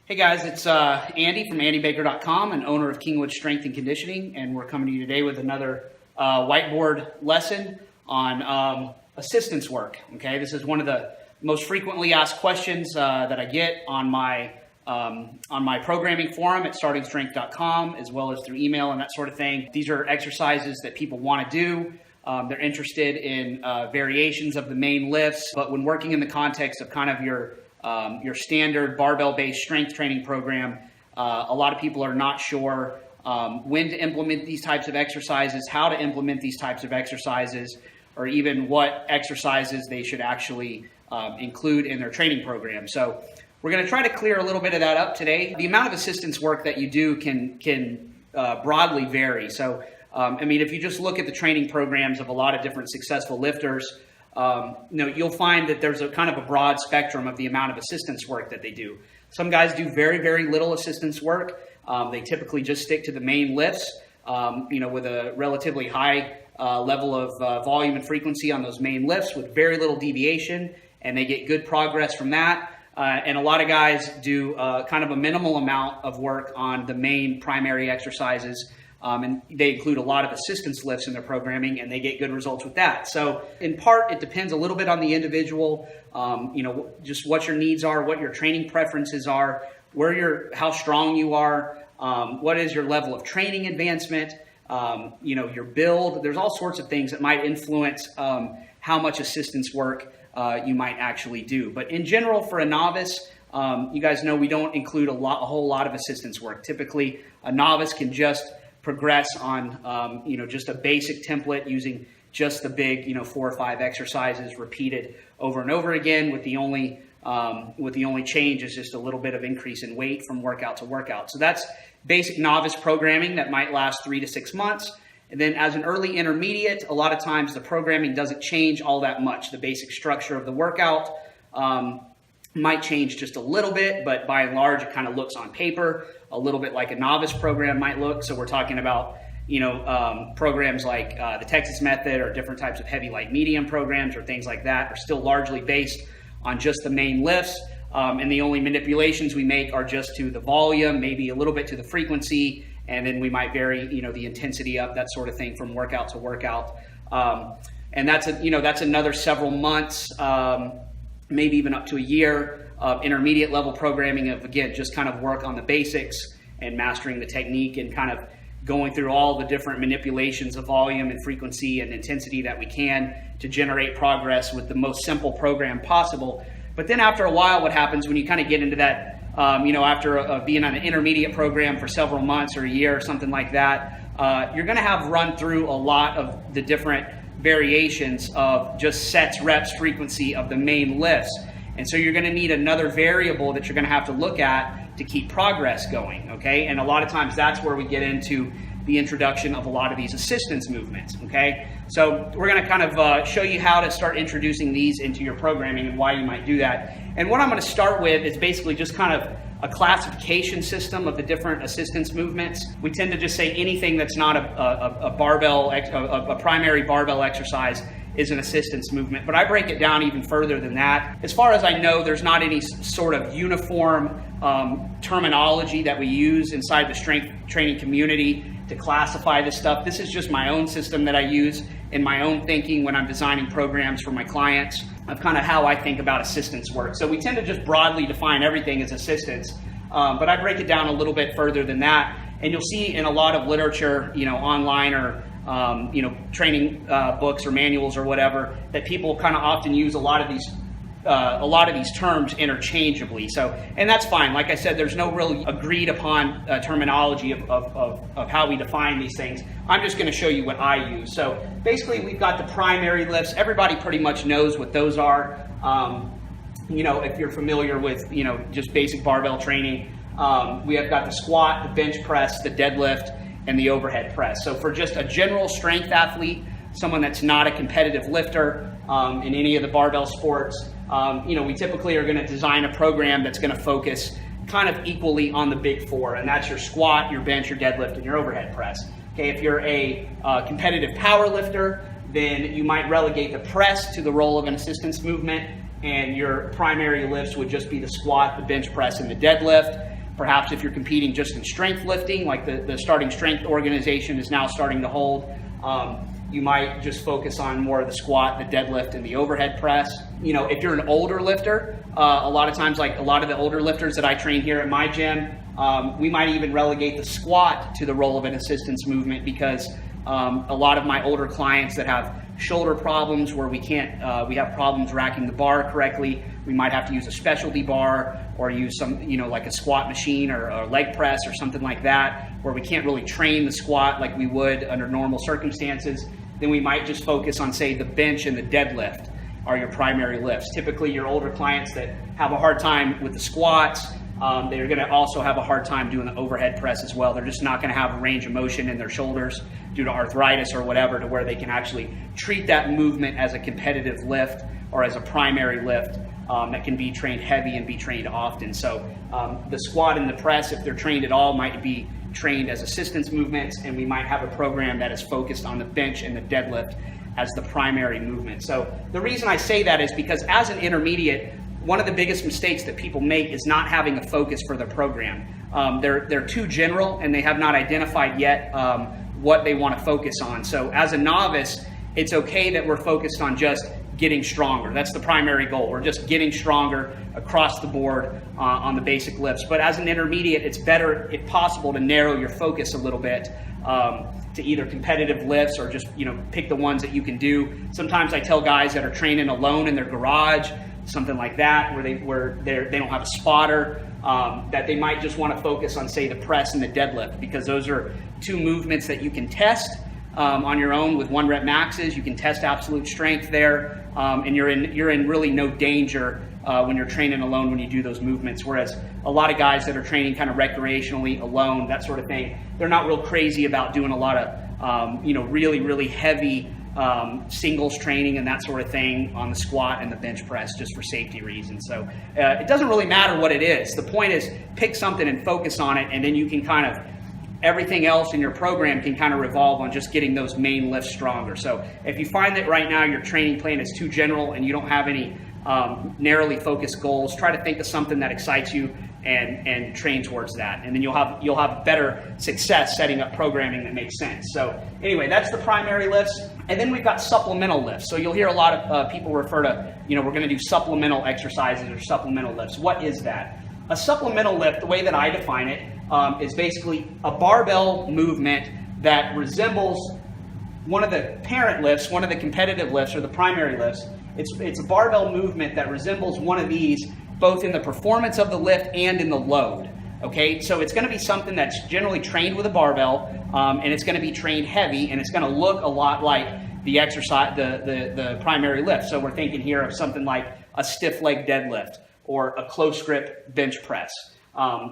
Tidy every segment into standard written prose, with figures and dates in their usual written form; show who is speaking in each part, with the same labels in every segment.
Speaker 1: Hey guys, it's Andy from andybaker.com and owner of Kingwood Strength and Conditioning, and we're coming to you today with another whiteboard lesson on assistance work. Okay, this is one of the most frequently asked questions that I get on my programming forum at startingstrength.com, as well as through email and that sort of thing. These are exercises that people want to do. They're interested in variations of the main lifts, but when working in the context of kind of your standard barbell-based strength training program, a lot of people are not sure when to implement these types of exercises, how to implement these types of exercises, or even what exercises they should actually include in their training program. So we're going to try to clear a little bit of that up today. The amount of assistance work that you do can broadly vary. So, if you just look at the training programs of a lot of different successful lifters, you'll find that there's a kind of a broad spectrum of the amount of assistance work that they do. Some guys do very, very little assistance work. They typically just stick to the main lifts, with a relatively high level of volume and frequency on those main lifts with very little deviation, and they get good progress from that. And a lot of guys do kind of a minimal amount of work on the main primary exercises. And they include a lot of assistance lifts in their programming, and they get good results with that. So in part, it depends a little bit on the individual, just what your needs are, what your training preferences are, how strong you are, what is your level of training advancement, your build. There's all sorts of things that might influence how much assistance work you might actually do. But in general, for a novice, you guys know we don't include a whole lot of assistance work. Typically, a novice can just progress on, just a basic template using just the big, 4 or 5 exercises repeated over and over again, with the only change is just a little bit of increase in weight from workout to workout. So that's basic novice programming that might last 3 to 6 months. And then as an early intermediate, a lot of times the programming doesn't change all that much. The basic structure of the workout might change just a little bit, but by and large, it kind of looks on paper a little bit like a novice program might look. So we're talking about, programs like the Texas Method or different types of heavy, light, medium programs or things like that are still largely based on just the main lifts. And the only manipulations we make are just to the volume, maybe a little bit to the frequency, and then we might vary, the intensity up, that sort of thing from workout to workout. And that's another several months, maybe even up to a year of intermediate level programming of, again, just kind of work on the basics and mastering the technique and kind of going through all the different manipulations of volume and frequency and intensity that we can to generate progress with the most simple program possible. But then after a while, what happens when you kind of get into that, after being on an intermediate program for several months or a year or something like that, you're going to have run through a lot of the different variations of just sets, reps, frequency of the main lifts. And so you're going to need another variable that you're going to have to look at to keep progress going, okay? And a lot of times that's where we get into the introduction of a lot of these assistance movements, okay? So we're going to kind of show you how to start introducing these into your programming and why you might do that. And what I'm going to start with is basically just kind of a classification system of the different assistance movements. We tend to just say anything that's not a primary barbell exercise is an assistance movement, but I break it down even further than that. As far as I know, there's not any sort of uniform terminology that we use inside the strength training community to classify this stuff. This is just my own system that I use in my own thinking when I'm designing programs for my clients of kind of how I think about assistance work. So we tend to just broadly define everything as assistance, but I break it down a little bit further than that. And you'll see in a lot of literature, online or training books or manuals or whatever, that people kind of often use a lot of these terms interchangeably. So, and that's fine. Like I said, there's no real agreed upon terminology of how we define these things. I'm just going to show you what I use. So basically, we've got the primary lifts. Everybody pretty much knows what those are. If you're familiar with, just basic barbell training, we have got the squat, the bench press, the deadlift, and the overhead press. So for just a general strength athlete, someone that's not a competitive lifter in any of the barbell sports, we typically are going to design a program that's going to focus kind of equally on the big 4, and that's your squat, your bench, your deadlift, and your overhead press. Okay, if you're a competitive power lifter, then you might relegate the press to the role of an assistance movement, and your primary lifts would just be the squat, the bench press, and the deadlift. Perhaps if you're competing just in strength lifting, like the starting strength organization is now starting to hold, you might just focus on more of the squat, the deadlift, and the overhead press. You know, if you're an older lifter, a lot of times, like a lot of the older lifters that I train here at my gym, we might even relegate the squat to the role of an assistance movement, because a lot of my older clients that have shoulder problems where we have problems racking the bar correctly, we might have to use a specialty bar or use some, you know, like a squat machine or a leg press or something like that, where we can't really train the squat like we would under normal circumstances. Then we might just focus on, say, the bench and the deadlift are your primary lifts. Typically, your older clients that have a hard time with the squats, they're going to also have a hard time doing the overhead press as well. They're just not going to have a range of motion in their shoulders due to arthritis or whatever, to where they can actually treat that movement as a competitive lift or as a primary lift that can be trained heavy and be trained often. So the squat and the press, if they're trained at all, might be trained as assistance movements, and we might have a program that is focused on the bench and the deadlift as the primary movement. So the reason I say that is because as an intermediate, one of the biggest mistakes that people make is not having a focus for their program. They're too general, and they have not identified yet what they want to focus on. So as a novice, it's okay that we're focused on just getting stronger. That's the primary goal. We're just getting stronger across the board on the basic lifts. But as an intermediate, it's better, if possible, to narrow your focus a little bit to either competitive lifts or just, you know, pick the ones that you can do. Sometimes I tell guys that are training alone in their garage, something like that, where they don't have a spotter, that they might just want to focus on, say, the press and the deadlift, because those are two movements that you can test on your own with 1 rep maxes. You can test absolute strength there, and you're in really no danger when you're training alone when you do those movements. Whereas a lot of guys that are training kind of recreationally alone, that sort of thing, they're not real crazy about doing a lot of really heavy singles training and that sort of thing on the squat and the bench press, just for safety reasons. So it doesn't really matter what it is. The point is, pick something and focus on it, and then you can kind of, everything else in your program can kind of revolve on just getting those main lifts stronger. So if you find that right now your training plan is too general and you don't have any narrowly focused goals, try to think of something that excites you and train towards that, and then you'll have better success setting up programming that makes sense. So anyway, that's the primary lifts, and then we've got supplemental lifts. So you'll hear a lot of people refer to, you know, we're going to do supplemental exercises or supplemental lifts. What is that? A supplemental lift, the way that I define it, is basically a barbell movement that resembles one of the parent lifts, one of the competitive lifts or the primary lifts. It's a barbell movement that resembles one of these, both in the performance of the lift and in the load. Okay, so it's going to be something that's generally trained with a barbell, and it's going to be trained heavy, and it's going to look a lot like the exercise, the primary lift. So we're thinking here of something like a stiff leg deadlift or a close grip bench press,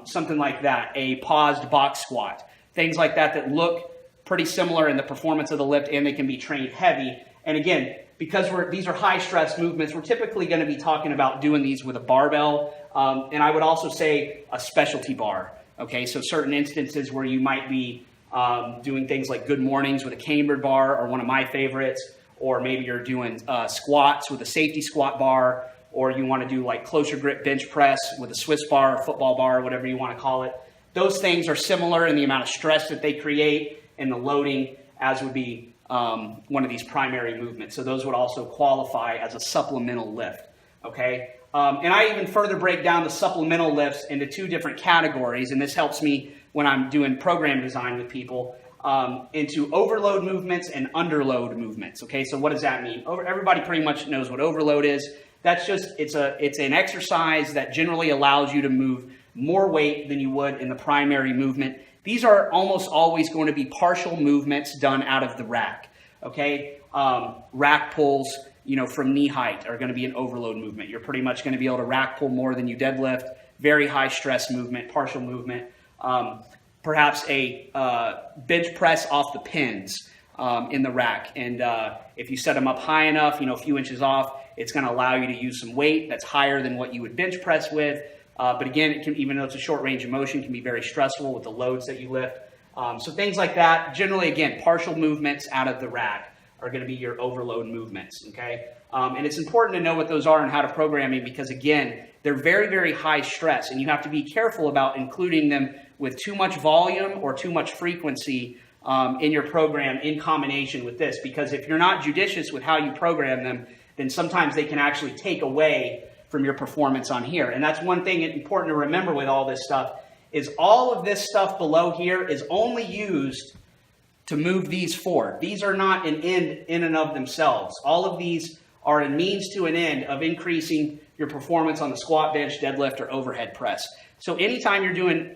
Speaker 1: something like that, a paused box squat, things like that look pretty similar in the performance of the lift, and they can be trained heavy. And again, because these are high stress movements, we're typically going to be talking about doing these with a barbell, and I would also say a specialty bar. Okay, so certain instances where you might be doing things like good mornings with a cambered bar, or one of my favorites, or maybe you're doing squats with a safety squat bar, or you want to do like closer grip bench press with a Swiss bar or football bar, or whatever you want to call it. Those things are similar in the amount of stress that they create and the loading as would be one of these primary movements. So those would also qualify as a supplemental lift. Okay, and I even further break down the supplemental lifts into 2 different categories, and this helps me when I'm doing program design with people, into overload movements and underload movements. Okay, so what does that mean? Everybody pretty much knows what overload is. That's just, it's an exercise that generally allows you to move more weight than you would in the primary movement. These are almost always going to be partial movements done out of the rack. Okay, rack pulls, you know, from knee height are going to be an overload movement. You're pretty much going to be able to rack pull more than you deadlift. Very high stress movement, partial movement. Perhaps a bench press off the pins in the rack, and if you set them up high enough, you know, a few inches off, it's going to allow you to use some weight that's higher than what you would bench press with. But again, it can, even though it's a short range of motion, can be very stressful with the loads that you lift. So things like that, generally, again, partial movements out of the rack are going to be your overload movements, okay? And it's important to know what those are and how to program it because, again, they're very, very high stress, and you have to be careful about including them with too much volume or too much frequency in your program in combination with this, because if you're not judicious with how you program them, then sometimes they can actually take away from your performance on here. And that's one thing important to remember with all this stuff is all of this stuff below here is only used to move these forward. These are not an end in and of themselves. All of these are a means to an end of increasing your performance on the squat, bench, deadlift, or overhead press. So anytime you're doing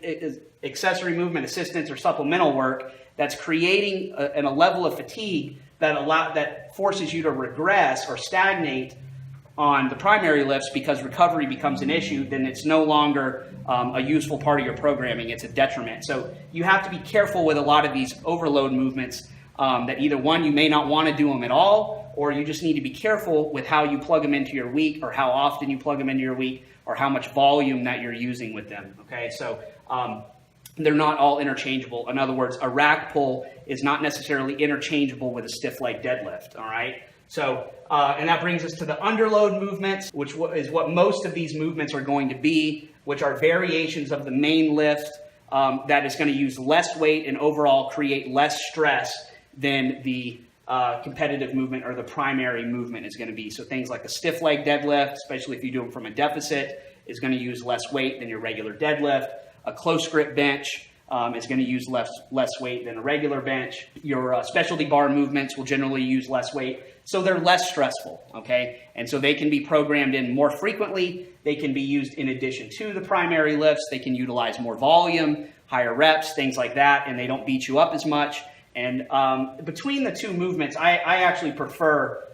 Speaker 1: accessory movement assistance or supplemental work that's creating a level of fatigue that forces you to regress or stagnate on the primary lifts because recovery becomes an issue, then it's no longer a useful part of your programming. It's a detriment. So you have to be careful with a lot of these overload movements that either one, you may not want to do them at all, or you just need to be careful with how you plug them into your week or how often you plug them into your week or how much volume that you're using with them. Okay, so they're not all interchangeable. In other words, a rack pull is not necessarily interchangeable with a stiff leg deadlift, all right? So, and that brings us to the underload movements, which is what most of these movements are going to be, which are variations of the main lift that is going to use less weight and overall create less stress than the competitive movement or the primary movement is going to be. So things like a stiff leg deadlift, especially if you do them from a deficit, is going to use less weight than your regular deadlift. A close grip bench is going to use less weight than a regular bench. Your specialty bar movements will generally use less weight. So they're less stressful, okay? And so they can be programmed in more frequently. They can be used in addition to the primary lifts. They can utilize more volume, higher reps, things like that, and they don't beat you up as much. And between the two movements, I actually prefer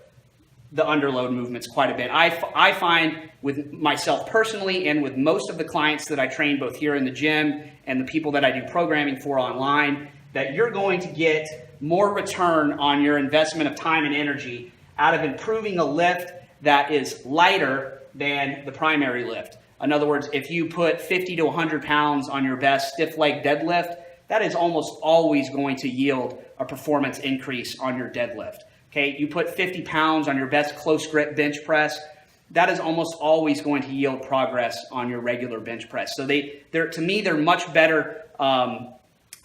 Speaker 1: the underload movements quite a bit. I find with myself personally and with most of the clients that I train both here in the gym and the people that I do programming for online, that you're going to get more return on your investment of time and energy out of improving a lift that is lighter than the primary lift. In other words, if you put 50 to 100 pounds on your best stiff leg deadlift, that is almost always going to yield a performance increase on your deadlift. Okay, you put 50 pounds on your best close grip bench press, that is almost always going to yield progress on your regular bench press. So to me, they're much better.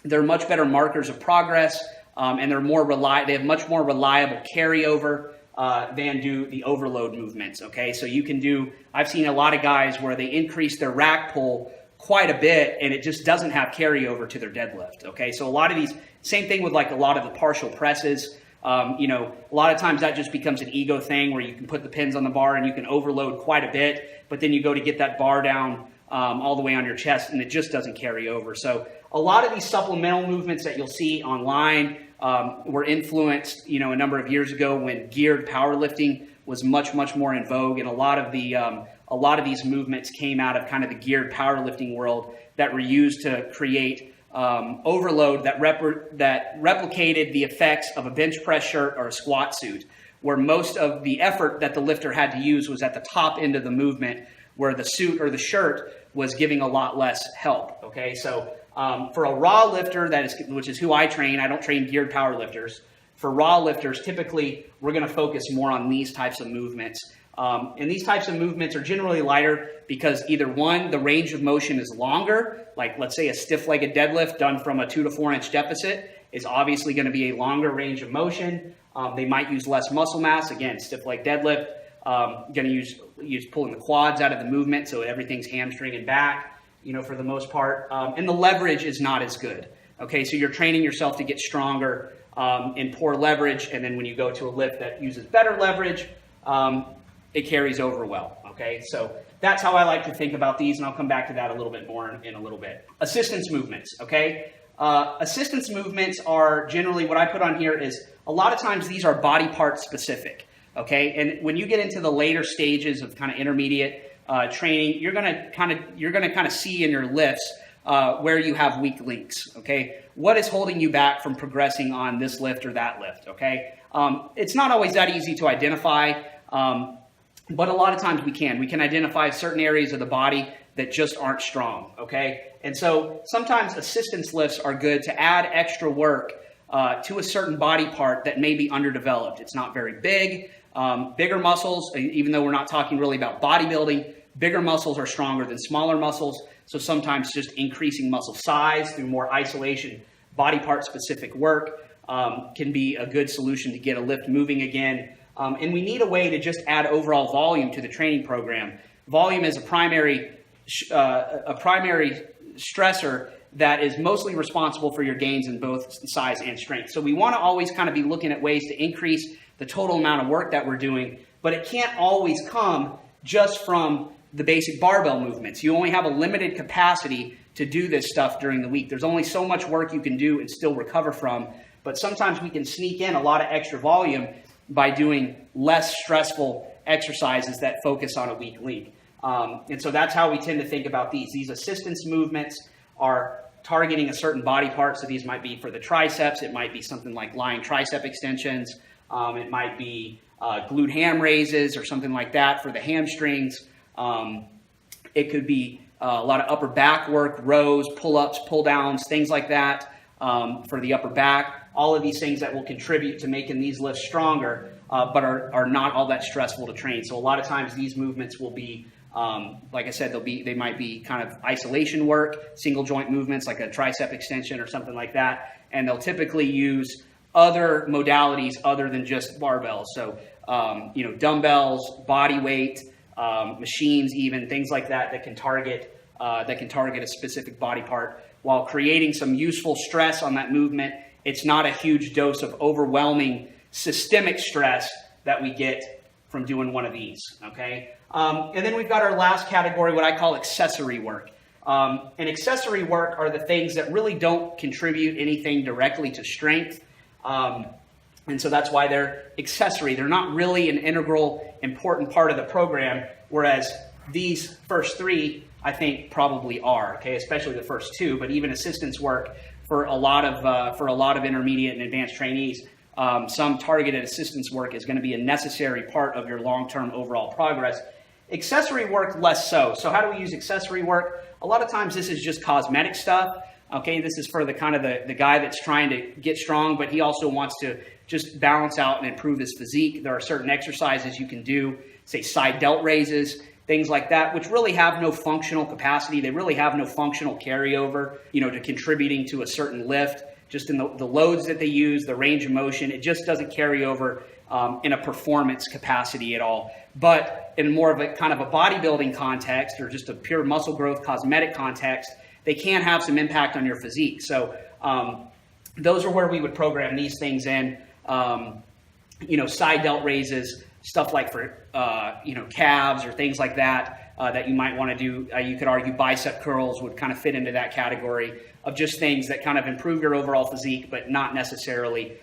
Speaker 1: They're much better markers of progress, and they have much more reliable carryover than do the overload movements. Okay, so you can do. I've seen a lot of guys where they increase their rack pull quite a bit, and it just doesn't have carryover to their deadlift. Okay, so a lot of these, same thing with like a lot of the partial presses. A lot of times that just becomes an ego thing where you can put the pins on the bar and you can overload quite a bit, but then you go to get that bar down all the way on your chest and it just doesn't carry over. So a lot of these supplemental movements that you'll see online were influenced, a number of years ago when geared powerlifting was much, much more in vogue, and a lot of these movements came out of kind of the geared powerlifting world that were used to create overload that replicated the effects of a bench press shirt or a squat suit, where most of the effort that the lifter had to use was at the top end of the movement, where the suit or the shirt was giving a lot less help. Okay, so for a raw lifter, which is who I train, I don't train geared power lifters. For raw lifters, typically we're going to focus more on these types of movements. And these types of movements are generally lighter because either one, the range of motion is longer, like let's say a stiff-legged deadlift done from a 2 to 4 inch deficit is obviously going to be a longer range of motion. They might use less muscle mass. Again, stiff-leg deadlift, going to use pulling the quads out of the movement, so everything's hamstring and back, for the most part. And the leverage is not as good. Okay, so you're training yourself to get stronger in poor leverage, and then when you go to a lift that uses better leverage, it carries over well. Okay, so that's how I like to think about these, and I'll come back to that a little bit more in a little bit. Assistance movements, okay? Assistance movements are generally, what I put on here is, a lot of times these are body part specific, okay? And when you get into the later stages of kind of intermediate training, you're gonna kind of see in your lifts where you have weak links, okay? What is holding you back from progressing on this lift or that lift, okay? It's not always that easy to identify, but a lot of times we can identify certain areas of the body that just aren't strong, okay? And so sometimes assistance lifts are good to add extra work to a certain body part that may be underdeveloped. It's not very big. Bigger muscles, even though we're not talking really about bodybuilding, bigger muscles are stronger than smaller muscles. So sometimes just increasing muscle size through more isolation, body part specific work can be a good solution to get a lift moving again. And we need a way to just add overall volume to the training program. Volume is a primary stressor that is mostly responsible for your gains in both size and strength. So we want to always kind of be looking at ways to increase the total amount of work that we're doing, but it can't always come just from the basic barbell movements. You only have a limited capacity to do this stuff during the week. There's only so much work you can do and still recover from, but sometimes we can sneak in a lot of extra volume by doing less stressful exercises that focus on a weak link. And so that's how we tend to think about these. These assistance movements are targeting a certain body part. So these might be for the triceps. It might be something like lying tricep extensions. It might be glute ham raises or something like that for the hamstrings. It could be a lot of upper back work, rows, pull-ups, pull-downs, things like that for the upper back. All of these things that will contribute to making these lifts stronger, but are not all that stressful to train. So a lot of times these movements will be like I said, they might be kind of isolation work, single joint movements like a tricep extension or something like that. And they'll typically use other modalities other than just barbells. So, dumbbells, body weight, machines, even things like that can target a specific body part while creating some useful stress on that movement. It's not a huge dose of overwhelming systemic stress that we get from doing one of these, okay? And then we've got our last category, what I call accessory work. And accessory work are the things that really don't contribute anything directly to strength. And so that's why they're accessory. They're not really an integral, important part of the program, whereas these first three, I think, probably are, okay? Especially the first two, but even assistance work for a lot of intermediate and advanced trainees. Some targeted assistance work is going to be a necessary part of your long-term overall progress. Accessory work, less so. So how do we use accessory work? A lot of times this is just cosmetic stuff. Okay, this is for the kind of the guy that's trying to get strong, but he also wants to just balance out and improve his physique. There are certain exercises you can do, say side delt raises, things like that, which really have no functional capacity. They really have no functional carryover, to contributing to a certain lift. Just in the loads that they use, the range of motion, it just doesn't carry over in a performance capacity at all. But in more of a kind of a bodybuilding context or just a pure muscle growth cosmetic context, they can have some impact on your physique. So those are where we would program these things in. Side delt raises, stuff like for calves or things like that that you might want to do. You could argue bicep curls would kind of fit into that category of just things that kind of improve your overall physique, but not necessarily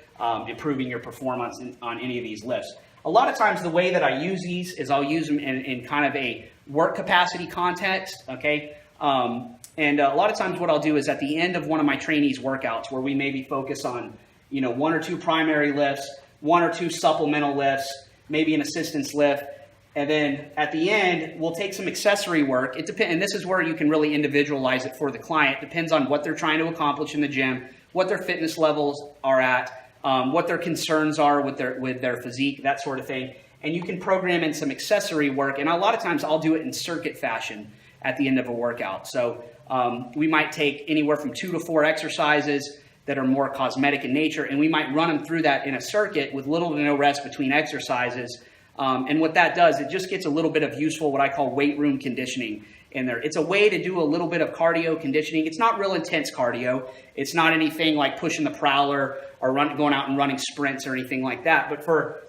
Speaker 1: improving your performance on any of these lifts. A lot of times the way that I use these is I'll use them in kind of a work capacity context, okay? And a lot of times what I'll do is at the end of one of my trainees' workouts where we maybe focus on, one or two primary lifts, one or two supplemental lifts, maybe an assistance lift, and then at the end, we'll take some accessory work. It depends, and this is where you can really individualize it for the client. It depends on what they're trying to accomplish in the gym, what their fitness levels are at, what their concerns are with their physique, that sort of thing. And you can program in some accessory work, and a lot of times I'll do it in circuit fashion at the end of a workout. So we might take anywhere from 2 to 4 exercises that are more cosmetic in nature, and we might run them through that in a circuit with little to no rest between exercises. And what that does, it just gets a little bit of useful, what I call weight room conditioning in there. It's a way to do a little bit of cardio conditioning. It's not real intense cardio. It's not anything like pushing the prowler or going out and running sprints or anything like that. But for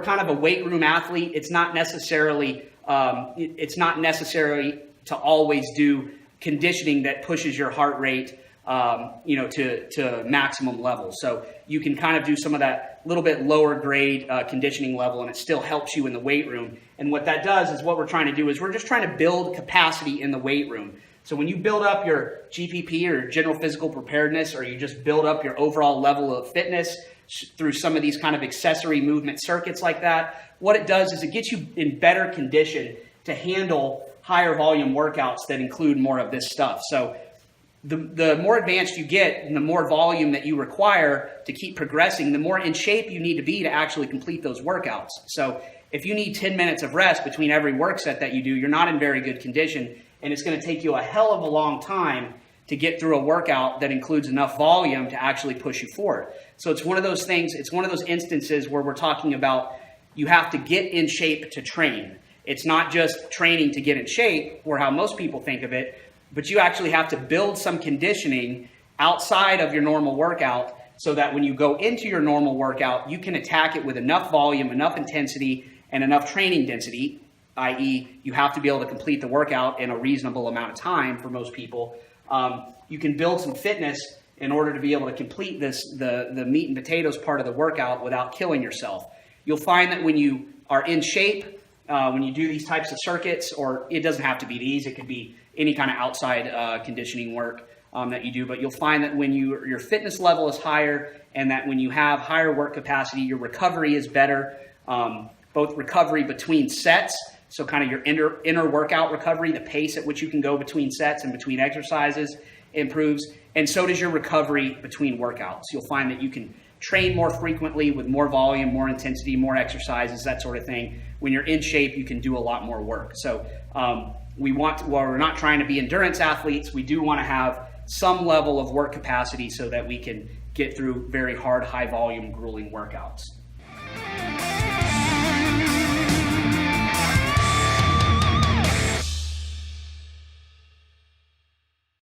Speaker 1: kind of a weight room athlete, it's not necessarily to always do conditioning that pushes your heart rate to maximum levels. So you can kind of do some of that little bit lower grade conditioning level, and it still helps you in the weight room. And what that does is what we're trying to do is we're just trying to build capacity in the weight room. So when you build up your GPP or general physical preparedness, or you just build up your overall level of fitness through some of these kind of accessory movement circuits like that, what it does is it gets you in better condition to handle higher volume workouts that include more of this stuff. So the more advanced you get and the more volume that you require to keep progressing, the more in shape you need to be to actually complete those workouts. So if you need 10 minutes of rest between every work set that you do, you're not in very good condition, and it's going to take you a hell of a long time to get through a workout that includes enough volume to actually push you forward. So it's one of those things, it's one of those instances where we're talking about you have to get in shape to train. It's not just training to get in shape, or how most people think of it, but you actually have to build some conditioning outside of your normal workout so that when you go into your normal workout, you can attack it with enough volume, enough intensity, and enough training density, i.e. you have to be able to complete the workout in a reasonable amount of time for most people. You can build some fitness in order to be able to complete the meat and potatoes part of the workout without killing yourself. You'll find that when you are in shape, when you do these types of circuits, or it doesn't have to be these, it could be any kind of outside conditioning work that you do, but you'll find that when your fitness level is higher and that when you have higher work capacity, your recovery is better, both recovery between sets, so kind of your inner workout recovery, the pace at which you can go between sets and between exercises improves, and so does your recovery between workouts. You'll find that you can train more frequently with more volume, more intensity, more exercises, that sort of thing. When you're in shape, you can do a lot more work. So while we're not trying to be endurance athletes, we do want to have some level of work capacity so that we can get through very hard, high volume, grueling workouts.